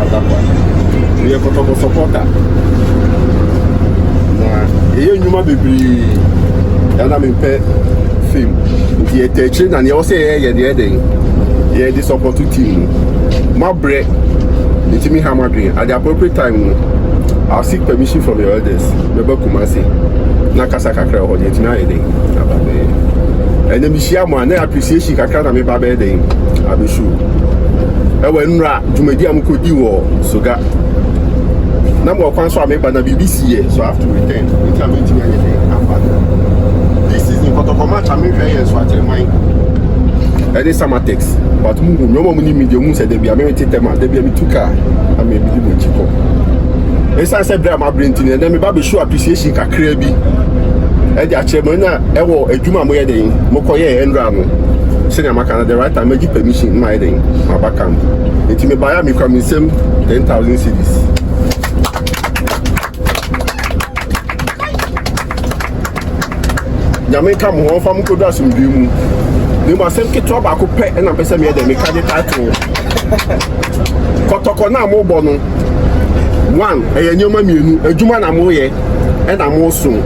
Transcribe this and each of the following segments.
We are Kotoko supporter. You know, baby, and I'm in pet film. The attention, and you also hear the heading. Yeah, this opportunity. My bread, the Timmy Hammer Green. At the appropriate time, I'll seek permission from your elders. Beba Kumasi. Nakasa kakra or the Tinay. And then Mishama, I appreciate she can me baby day. I'll be sure. I went to medium could do or soga. Number of points I make by the BBC, so I have to return. You can't meet anything. This is in Kotoko match. I make very so I tell mine. And it's summer text. But no more medium said they be a very tema, they be a tuka. I may be able to go. It's I said, I'm a brinting, and then my baby show appreciation can create. And the chairman, I will a Juma wedding, Mokoye and Ramo. Senior Macana, the right time, make permission in my day, my background. It may buy me coming some 10,000 cities. Jamaica more from Kodas in Bimu. You must send it to Abaco Pet and a person made a mechanic title. Kotoko na mo bono. One, a new mammy, a Juma Namoye, and a more soon.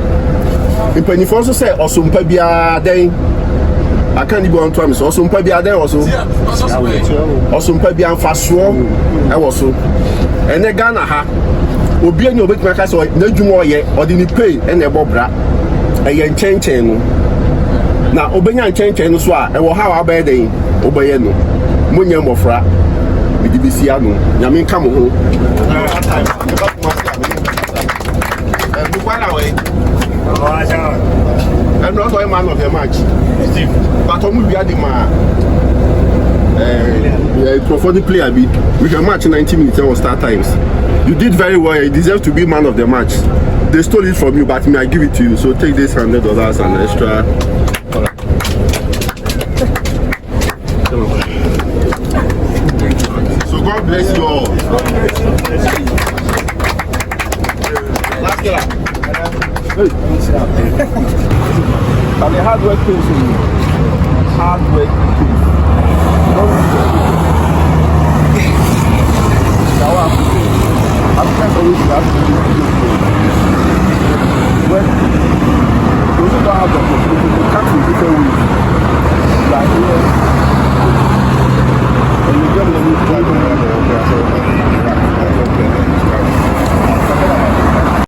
In Pennyfonso say, or some Pabia day. I can't go on to him, so some Pabia there also. Or some Pabia and fast swore. I was so. And a Ghana ha. Obi any obet my case or no Jumo ye, or didn't pay and a bobra. A yen chain. Now, Obenya chain so I will have a bad day. Obayeno. Munya Mofra. With the Biciano. Yamin come home. I'm not a man of the match. But I'm going to be for the player. We can match 90 minutes or start times. You did very well. You deserve to be man of the match. They stole it from you, but I give it to you. So take this $100 and extra. So God bless you all. Last killer. And the hard work pays you. Hard work pays. I'm trying to